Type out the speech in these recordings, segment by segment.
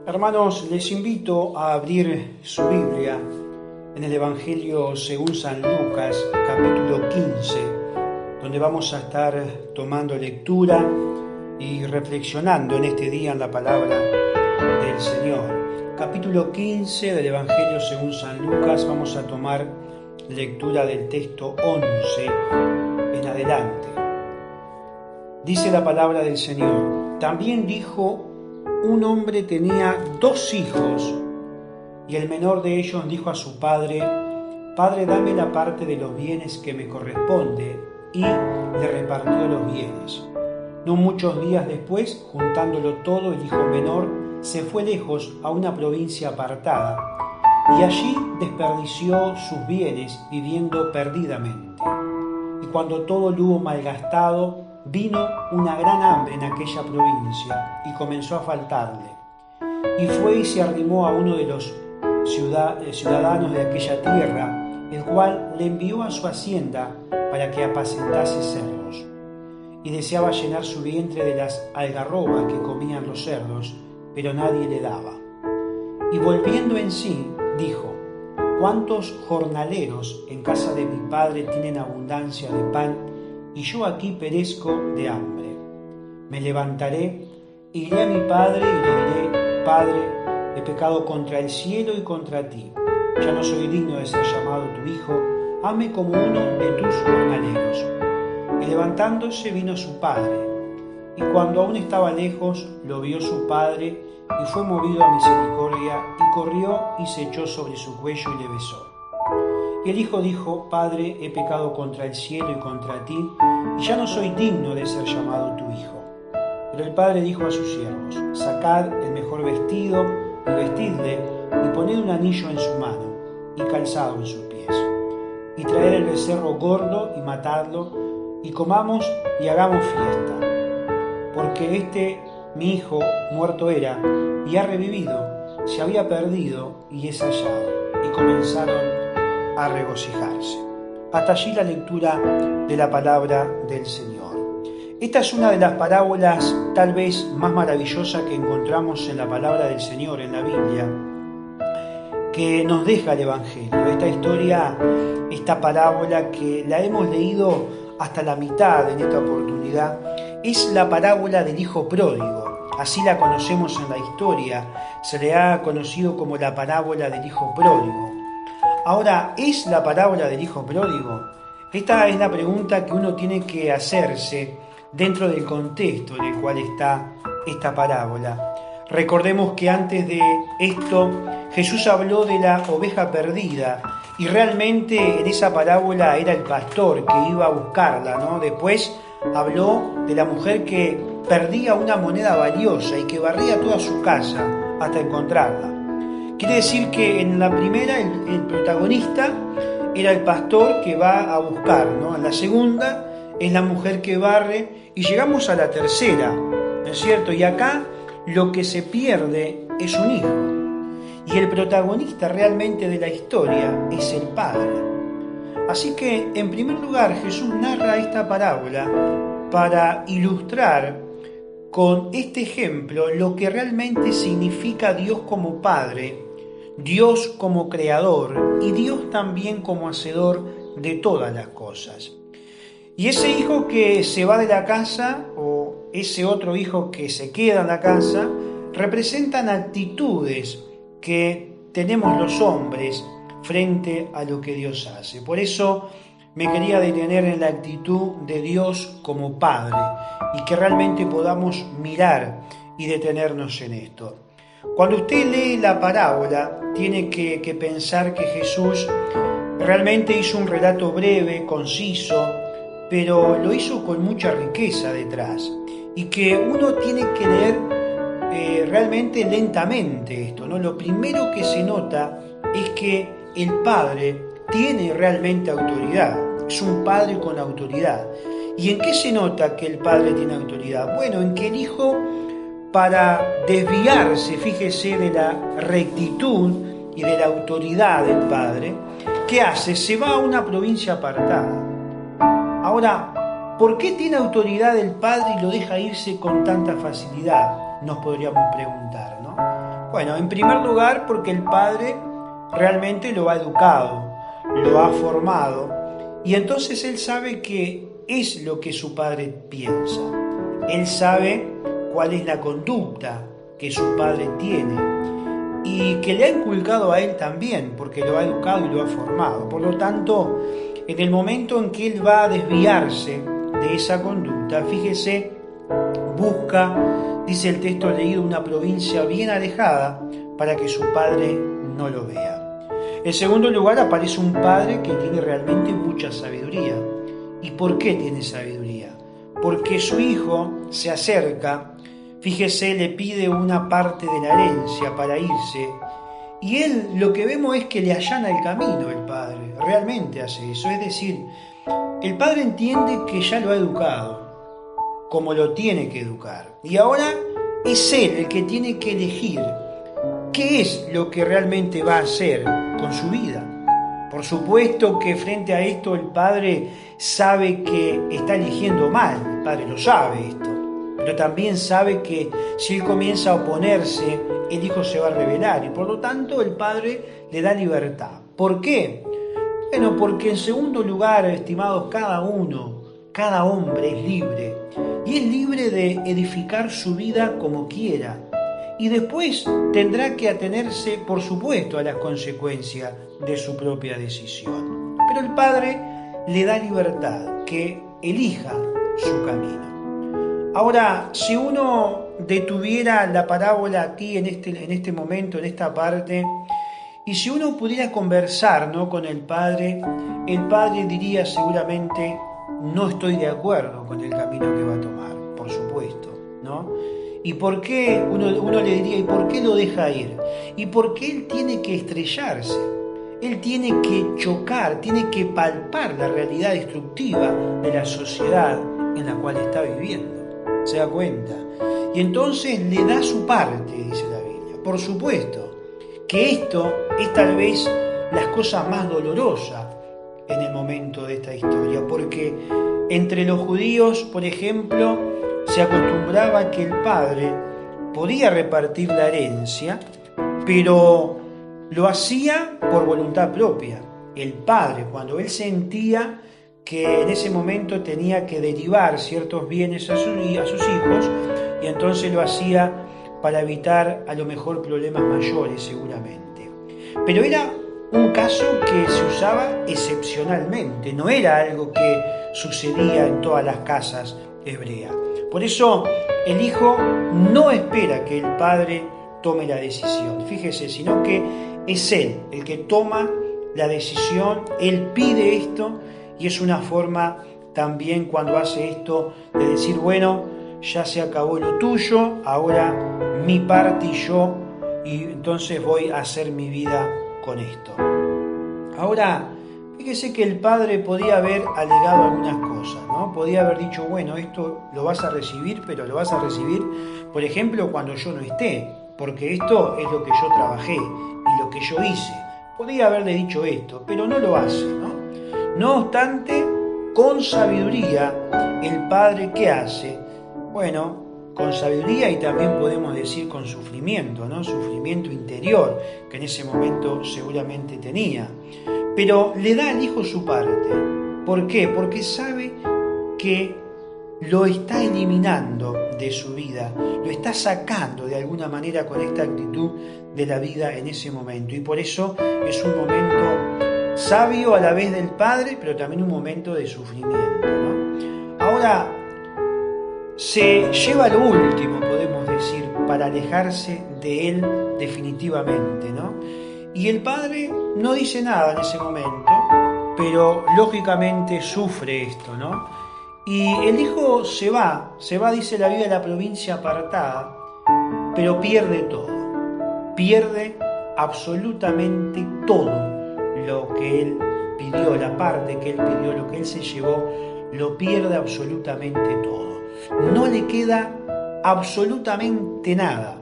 Hermanos, les invito a abrir su Biblia en el Evangelio según San Lucas, capítulo 15, donde vamos a estar tomando lectura y reflexionando en este día en la palabra del Señor. Capítulo 15 del Evangelio según San Lucas, vamos a tomar lectura del texto 11 en adelante. Dice la palabra del Señor: también dijo: un hombre tenía 2 hijos, y el menor de ellos dijo a su padre: Padre, dame la parte de los bienes que me corresponde, y le repartió los bienes. No muchos días después, juntándolo todo, el hijo menor se fue lejos a una provincia apartada, y allí desperdició sus bienes viviendo perdidamente. Y cuando todo lo hubo malgastado, vino una gran hambre en aquella provincia y comenzó a faltarle. Y fue y se arrimó a uno de los ciudadanos de aquella tierra, el cual le envió a su hacienda para que apacentase cerdos. Y deseaba llenar su vientre de las algarrobas que comían los cerdos, pero nadie le daba. Y volviendo en sí, dijo: ¿cuántos jornaleros en casa de mi padre tienen abundancia de pan, y yo aquí perezco de hambre? Me levantaré, iré a mi padre y le diré: Padre, he pecado contra el cielo y contra ti. Ya no soy digno de ser llamado tu hijo. Hazme como uno de tus jornaleros. Y levantándose vino su padre. Y cuando aún estaba lejos, lo vio su padre, y fue movido a misericordia, y corrió y se echó sobre su cuello y le besó. Y el hijo dijo: Padre, he pecado contra el cielo y contra ti, y ya no soy digno de ser llamado tu hijo. Pero el padre dijo a sus siervos: Sacad el mejor vestido y vestidle, y poned un anillo en su mano y calzado en sus pies. Y traed el becerro gordo y matadlo, y comamos y hagamos fiesta. Porque mi hijo muerto era y ha revivido, se había perdido y es hallado. Y comenzaron a regocijarse. Hasta allí la lectura de la palabra del Señor. Esta es una de las parábolas tal vez más maravillosas que encontramos en la palabra del Señor, en la Biblia, que nos deja el Evangelio. Esta historia, esta parábola que la hemos leído hasta la mitad en esta oportunidad, es la parábola del hijo pródigo. Así la conocemos en la historia, se le ha conocido como la parábola del hijo pródigo. Ahora, ¿es la parábola del hijo pródigo? Esta es la pregunta que uno tiene que hacerse dentro del contexto en el cual está esta parábola. Recordemos que antes de esto Jesús habló de la oveja perdida, y realmente en esa parábola era el pastor que iba a buscarla, ¿no? Después habló de la mujer que perdía una moneda valiosa y que barría toda su casa hasta encontrarla. Quiere decir que en la primera el protagonista era el pastor que va a buscar, ¿no? En la segunda es la mujer que barre, y llegamos a la tercera, ¿no es cierto? Y acá lo que se pierde es un hijo. Y el protagonista realmente de la historia es el padre. Así que, en primer lugar, Jesús narra esta parábola para ilustrar con este ejemplo lo que realmente significa Dios como Padre, Dios como Creador y Dios también como Hacedor de todas las cosas. Y ese hijo que se va de la casa, o ese otro hijo que se queda en la casa, representan actitudes que tenemos los hombres frente a lo que Dios hace. Por eso me quería detener en la actitud de Dios como Padre, y que realmente podamos mirar y detenernos en esto. Cuando usted lee la parábola, tiene que pensar que Jesús realmente hizo un relato breve, conciso, pero lo hizo con mucha riqueza detrás, y que uno tiene que leer realmente lentamente esto, ¿no? Lo primero que se nota es que el Padre tiene realmente autoridad, es un Padre con autoridad. ¿Y en qué se nota que el Padre tiene autoridad? Bueno, en que el Hijo, para desviarse, fíjese, de la rectitud y de la autoridad del Padre, ¿qué hace? Se va a una provincia apartada. Ahora, ¿por qué tiene autoridad el Padre y lo deja irse con tanta facilidad? Nos podríamos preguntar, ¿no? Bueno, en primer lugar porque el padre realmente lo ha educado, lo ha formado, y entonces él sabe qué es lo que su padre piensa. Él sabe cuál es la conducta que su padre tiene y que le ha inculcado a él también, porque lo ha educado y lo ha formado. Por lo tanto, en el momento en que él va a desviarse de esa conducta, fíjese, busca, dice el texto leído, una provincia bien alejada para que su padre no lo vea. En segundo lugar, aparece un padre que tiene realmente mucha sabiduría. ¿Y por qué tiene sabiduría? Porque su hijo se acerca, fíjese, le pide una parte de la herencia para irse, y él lo que vemos es que le allana el camino, el padre, realmente hace eso. Es decir, el padre entiende que ya lo ha educado, como lo tiene que educar, y ahora es él el que tiene que elegir qué es lo que realmente va a hacer con su vida. Por supuesto que frente a esto el padre sabe que está eligiendo mal, el padre lo sabe esto, pero también sabe que si él comienza a oponerse, el hijo se va a rebelar, y por lo tanto el padre le da libertad. ¿Por qué? Bueno, porque en segundo lugar, estimados, cada hombre es libre, y es libre de edificar su vida como quiera, y después tendrá que atenerse, por supuesto, a las consecuencias de su propia decisión. Pero el padre le da libertad, que elija su camino. Ahora, si uno detuviera la parábola aquí en este momento, en esta parte, y si uno pudiera conversar, ¿no?, con el padre diría seguramente: no estoy de acuerdo con el camino que va a tomar, por supuesto, ¿no? ¿Y por qué? Uno le diría: ¿y por qué lo deja ir? ¿Y por qué él tiene que estrellarse? Él tiene que chocar, tiene que palpar la realidad destructiva de la sociedad en la cual está viviendo. ¿Se da cuenta? Y entonces le da su parte, dice la Biblia. Por supuesto que esto es tal vez las cosas más dolorosas en el momento de esta historia, porque entre los judíos, por ejemplo, se acostumbraba que el padre podía repartir la herencia, pero lo hacía por voluntad propia. El padre, cuando él sentía que en ese momento tenía que derivar ciertos bienes a sus hijos, y entonces lo hacía para evitar a lo mejor problemas mayores seguramente. Pero era un caso que se usaba excepcionalmente, no era algo que sucedía en todas las casas hebreas. Por eso el hijo no espera que el padre tome la decisión, fíjese, sino que es él el que toma la decisión, él pide esto, y es una forma también cuando hace esto de decir: bueno, ya se acabó lo tuyo, ahora mi parte y yo, y entonces voy a hacer mi vida con esto. Ahora, fíjese que el padre podía haber alegado algunas cosas, ¿no? Podía haber dicho: bueno, esto lo vas a recibir, pero lo vas a recibir, por ejemplo, cuando yo no esté, porque esto es lo que yo trabajé y lo que yo hice. Podía haberle dicho esto, pero no lo hace, ¿no? No obstante, con sabiduría, el padre, ¿qué hace? Bueno, con sabiduría, y también podemos decir con sufrimiento, ¿no? Sufrimiento interior, que en ese momento seguramente tenía. Pero le da al hijo su parte. ¿Por qué? Porque sabe que lo está eliminando de su vida, lo está sacando de alguna manera con esta actitud de la vida en ese momento. Y por eso es un momento sabio a la vez del padre, pero también un momento de sufrimiento, ¿no? Ahora, se lleva lo último, podemos decir, para alejarse de él definitivamente, ¿no? Y el padre no dice nada en ese momento, pero lógicamente sufre esto, ¿no? Y el hijo se va, dice la Biblia, a la provincia apartada, pero pierde todo, pierde absolutamente todo lo que él pidió, la parte que él pidió, lo que él se llevó, lo pierde absolutamente todo. No le queda absolutamente nada.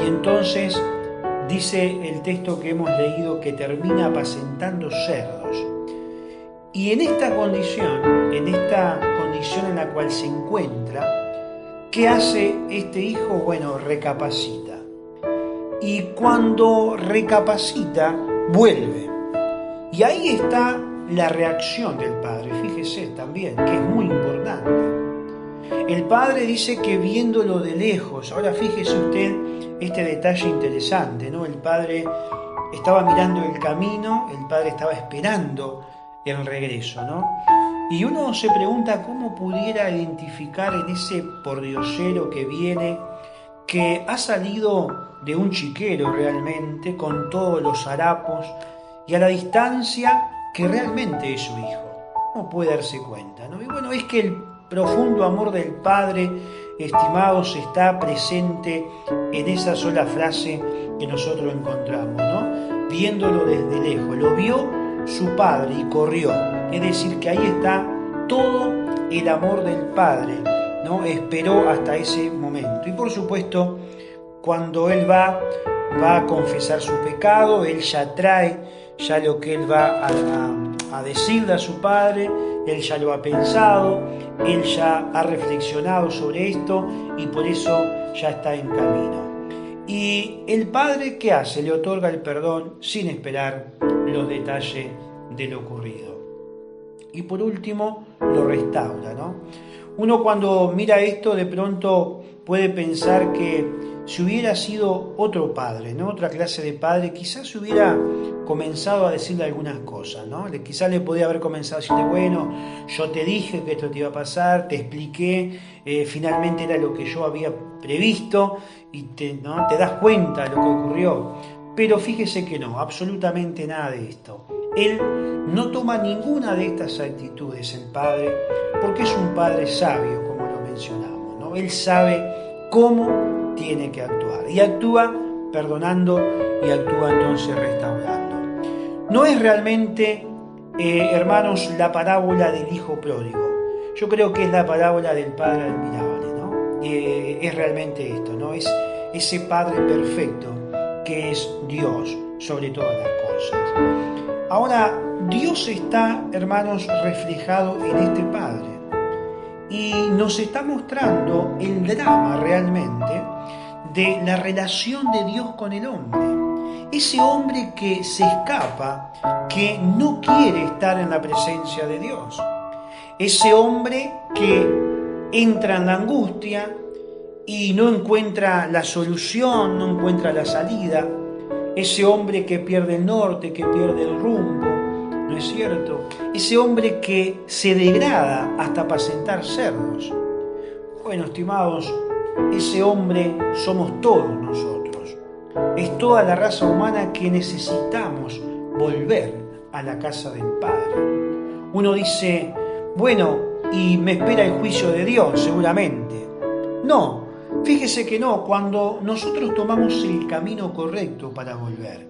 Y entonces dice el texto que hemos leído que termina apacentando cerdos. Y en esta condición en la cual se encuentra, ¿qué hace este hijo? Bueno, recapacita. y cuando recapacita, vuelve. Y ahí está la reacción del padre, fíjese también, que es muy importante. El padre dice que viéndolo de lejos, ahora fíjese usted este detalle interesante, ¿no? El padre estaba mirando el camino, el padre estaba esperando el regreso, ¿no? Y uno se pregunta cómo pudiera identificar en ese pordiosero que viene, que ha salido de un chiquero realmente, con todos los harapos, y a la distancia que realmente es su hijo. ¿Cómo puede darse cuenta, no? Y bueno, es que el profundo amor del Padre, estimados, está presente en esa sola frase que nosotros encontramos, ¿no? Viéndolo desde lejos, lo vio su Padre y corrió. Es decir, que ahí está todo el amor del Padre, ¿no? Esperó hasta ese momento. Y por supuesto, cuando Él va a confesar su pecado, Él ya trae lo que Él va a decirle a su Padre, Él ya lo ha pensado, Él ya ha reflexionado sobre esto y por eso ya está en camino. Y el Padre, ¿qué hace? Le otorga el perdón sin esperar los detalles de lo ocurrido. Y por último, lo restaura, ¿no? Uno cuando mira esto de pronto puede pensar que si hubiera sido otro padre, ¿no? Otra clase de padre, quizás se hubiera comenzado a decirle algunas cosas, ¿no? Quizás le podía haber comenzado a decirle, bueno, yo te dije que esto te iba a pasar, te expliqué, finalmente era lo que yo había previsto y ¿no? Te das cuenta de lo que ocurrió. Pero fíjese que no, absolutamente nada de esto. Él no toma ninguna de estas actitudes, el Padre, porque es un Padre sabio, como lo mencionamos, ¿no? Él sabe cómo tiene que actuar y actúa perdonando y actúa entonces restaurando. No es realmente, hermanos, la parábola del hijo pródigo. Yo creo que es la parábola del Padre admirable, ¿no? Es realmente esto, ¿no? Es ese Padre perfecto que es Dios sobre todas las cosas. Ahora, Dios está, hermanos, reflejado en este Padre y nos está mostrando el drama realmente de la relación de Dios con el hombre. Ese hombre que se escapa, que no quiere estar en la presencia de Dios. Ese hombre que entra en la angustia y no encuentra la solución, no encuentra la salida. Ese hombre que pierde el norte, que pierde el rumbo, ¿no es cierto? Ese hombre que se degrada hasta apacentar cerdos. Bueno, estimados, ese hombre somos todos nosotros. Es toda la raza humana que necesitamos volver a la casa del Padre. Uno dice, bueno, y me espera el juicio de Dios, seguramente. No. Fíjese que no, cuando nosotros tomamos el camino correcto para volver,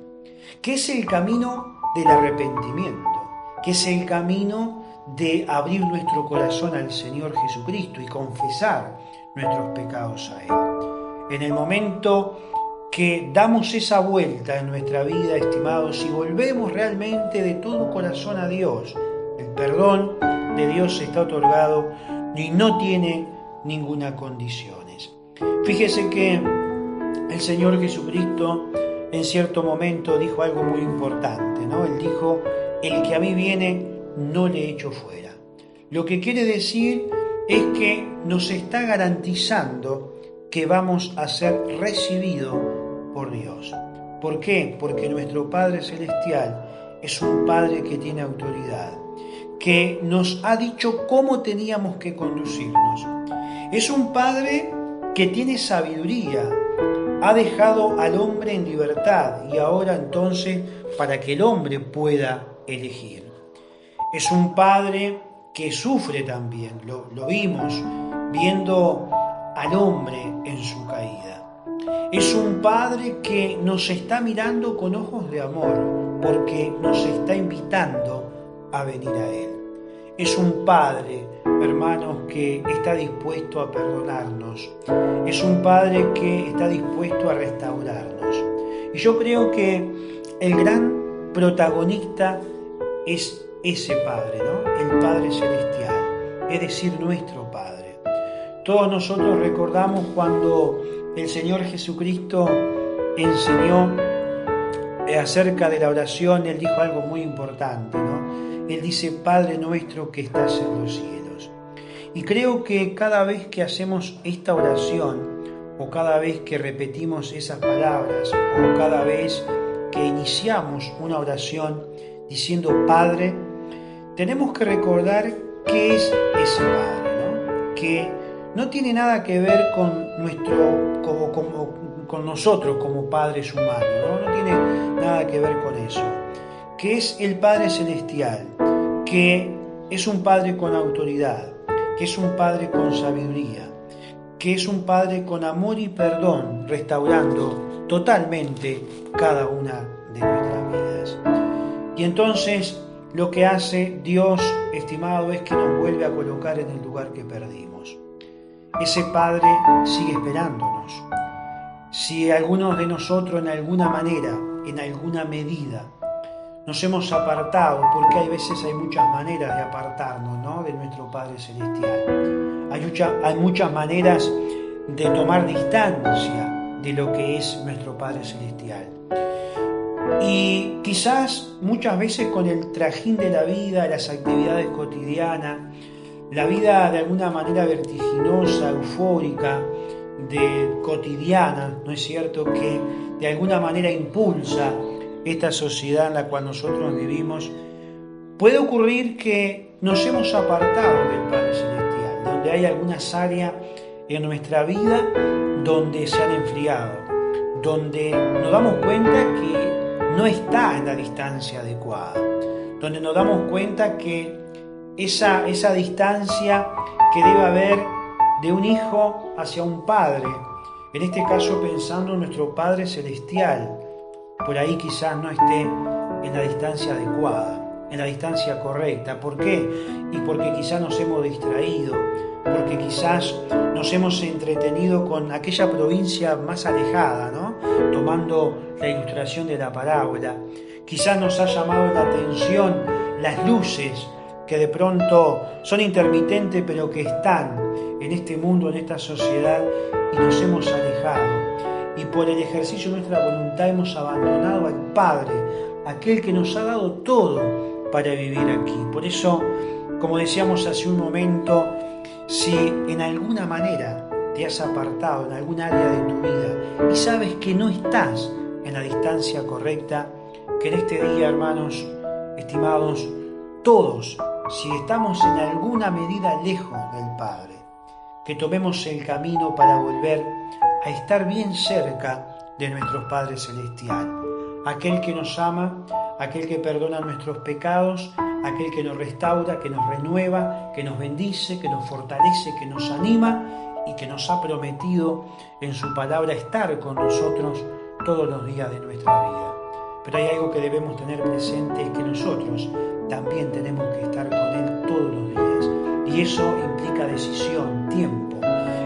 que es el camino del arrepentimiento, que es el camino de abrir nuestro corazón al Señor Jesucristo y confesar nuestros pecados a Él. En el momento que damos esa vuelta en nuestra vida, estimados, y volvemos realmente de todo corazón a Dios, el perdón de Dios está otorgado y no tiene ninguna condición. Fíjese que el Señor Jesucristo en cierto momento dijo algo muy importante, ¿no? Él dijo, el que a mí viene no le echo fuera. Lo que quiere decir es que nos está garantizando que vamos a ser recibidos por Dios. ¿Por qué? Porque nuestro Padre Celestial es un Padre que tiene autoridad, que nos ha dicho cómo teníamos que conducirnos. Es un Padre que tiene sabiduría, ha dejado al hombre en libertad y ahora entonces para que el hombre pueda elegir. Es un Padre que sufre también, lo vimos viendo al hombre en su caída. Es un Padre que nos está mirando con ojos de amor porque nos está invitando a venir a Él. Es un Padre, hermanos, que está dispuesto a perdonarnos. Es un Padre que está dispuesto a restaurarnos. Y yo creo que el gran protagonista es ese Padre, ¿no? El Padre Celestial, es decir, nuestro Padre. Todos nosotros recordamos cuando el Señor Jesucristo enseñó acerca de la oración, él dijo algo muy importante, ¿no? Él dice, Padre nuestro que estás en los cielos. Y creo que cada vez que hacemos esta oración, o cada vez que repetimos esas palabras, o cada vez que iniciamos una oración diciendo Padre, tenemos que recordar qué es ese Padre, ¿no? Que no tiene nada que ver con con nosotros como padres humanos, ¿no? No tiene nada que ver con eso. Que es el Padre Celestial, que es un Padre con autoridad, que es un Padre con sabiduría, que es un Padre con amor y perdón, restaurando totalmente cada una de nuestras vidas. Y entonces lo que hace Dios, estimado, es que nos vuelve a colocar en el lugar que perdimos. Ese Padre sigue esperándonos. Si algunos de nosotros en alguna manera, en alguna medida, nos hemos apartado, porque hay muchas maneras de apartarnos, ¿no?, de nuestro Padre Celestial. Hay muchas maneras de tomar distancia de lo que es nuestro Padre Celestial. Y quizás muchas veces con el trajín de la vida, las actividades cotidianas, la vida de alguna manera vertiginosa, eufórica, cotidiana, ¿no es cierto?, que de alguna manera impulsa esta sociedad en la cual nosotros vivimos, puede ocurrir que nos hemos apartado del Padre Celestial, donde hay algunas áreas en nuestra vida donde se han enfriado, donde nos damos cuenta que no está en la distancia adecuada, donde nos damos cuenta que esa distancia que debe haber de un hijo hacia un padre, en este caso pensando en nuestro Padre Celestial, por ahí quizás no esté en la distancia adecuada, en la distancia correcta. ¿Por qué? Y porque quizás nos hemos distraído, porque quizás nos hemos entretenido con aquella provincia más alejada, ¿no?, tomando la ilustración de la parábola. Quizás nos ha llamado la atención las luces que de pronto son intermitentes, pero que están en este mundo, en esta sociedad, y nos hemos alejado. Y por el ejercicio de nuestra voluntad hemos abandonado al Padre, aquel que nos ha dado todo para vivir aquí. Por eso, como decíamos hace un momento, si en alguna manera te has apartado en algún área de tu vida y sabes que no estás en la distancia correcta, que en este día, hermanos, estimados, todos, si estamos en alguna medida lejos del Padre, que tomemos el camino para volver a estar bien cerca de nuestro Padre Celestial, aquel que nos ama, aquel que perdona nuestros pecados, aquel que nos restaura, que nos renueva, que nos bendice, que nos fortalece, que nos anima y que nos ha prometido en su palabra estar con nosotros todos los días de nuestra vida. Pero hay algo que debemos tener presente, es que nosotros también tenemos que estar con Él todos los días. Y eso implica decisión, tiempo.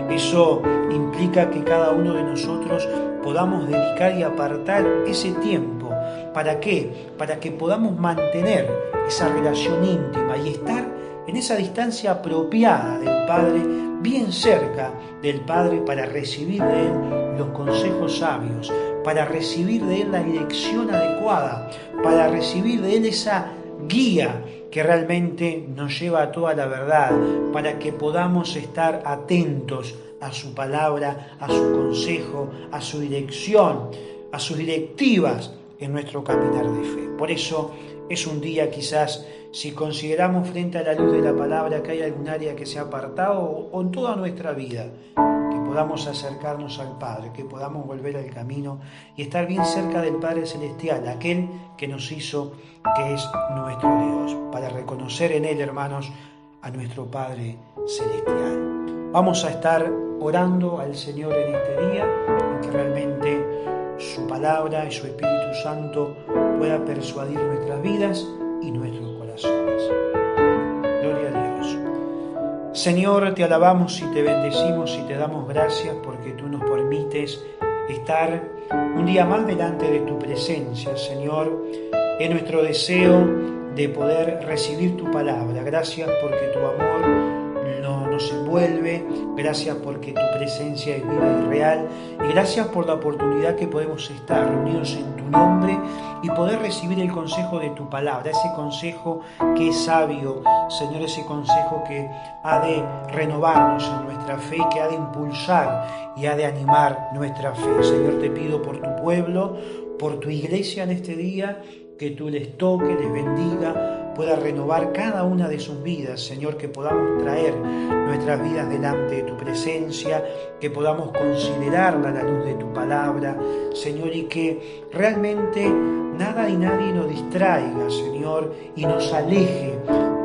Eso implica que cada uno de nosotros podamos dedicar y apartar ese tiempo. ¿Para qué? Para que podamos mantener esa relación íntima y estar en esa distancia apropiada del Padre, bien cerca del Padre, para recibir de Él los consejos sabios, para recibir de Él la dirección adecuada, para recibir de Él esa guía que realmente nos lleva a toda la verdad, para que podamos estar atentos a su palabra, a su consejo, a su dirección, a sus directivas en nuestro caminar de fe. Por eso es un día, quizás, si consideramos frente a la luz de la palabra que hay algún área que se ha apartado, o en toda nuestra vida, que podamos acercarnos al Padre, que podamos volver al camino y estar bien cerca del Padre Celestial, aquel que nos hizo, que es nuestro Dios, para reconocer en Él, hermanos, a nuestro Padre Celestial. Vamos a estar orando al Señor en este día, y que realmente su palabra y su Espíritu Santo pueda persuadir nuestras vidas y nuestros corazones. Gloria a Dios. Señor, te alabamos y te bendecimos y te damos gracias porque tú nos permites estar un día más delante de tu presencia, Señor, en nuestro deseo de poder recibir tu palabra. Gracias porque tu amor nos envuelve, Gracias porque tu presencia es viva y real. Y gracias por la oportunidad que podemos estar reunidos en tu nombre y poder recibir el consejo de tu palabra. Ese consejo que es sabio, Señor, ese consejo que ha de renovarnos en nuestra fe, que ha de impulsar y ha de animar nuestra fe. Señor, te pido por tu pueblo, por tu iglesia en este día, que tú les toques, les bendiga, pueda renovar cada una de sus vidas, Señor, que podamos traer nuestras vidas delante de tu presencia, que podamos considerarla a la luz de tu palabra, Señor, y que realmente nada y nadie nos distraiga, Señor, y nos aleje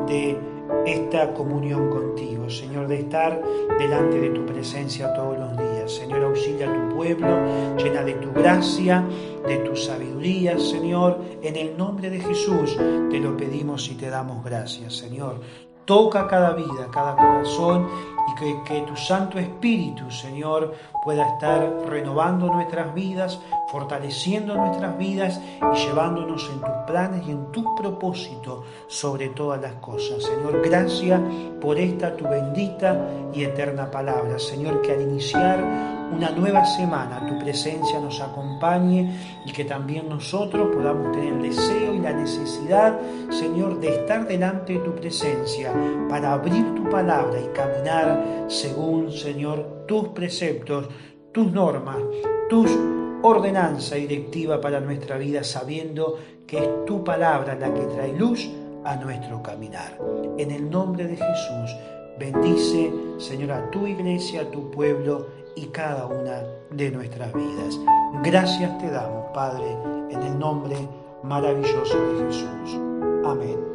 de esta comunión contigo, Señor, de estar delante de tu presencia todos los días. Señor, auxilia a tu pueblo, llena de tu gracia, de tu sabiduría, Señor. En el nombre de Jesús te lo pedimos y te damos gracias, Señor. Toca cada vida, cada corazón, y que tu Santo Espíritu, Señor, pueda estar renovando nuestras vidas, fortaleciendo nuestras vidas y llevándonos en tus planes y en tus propósitos sobre todas las cosas. Señor, gracias por esta tu bendita y eterna palabra. Señor, que al iniciar una nueva semana tu presencia nos acompañe y que también nosotros podamos tener el deseo y la necesidad, Señor, de estar delante de tu presencia para abrir tu palabra y caminar según, Señor, tus preceptos, tus normas, tus ordenanza y directiva para nuestra vida, sabiendo que es tu palabra la que trae luz a nuestro caminar. En el nombre de Jesús, bendice, Señor, a tu iglesia, a tu pueblo y cada una de nuestras vidas. Gracias te damos, Padre, en el nombre maravilloso de Jesús. Amén.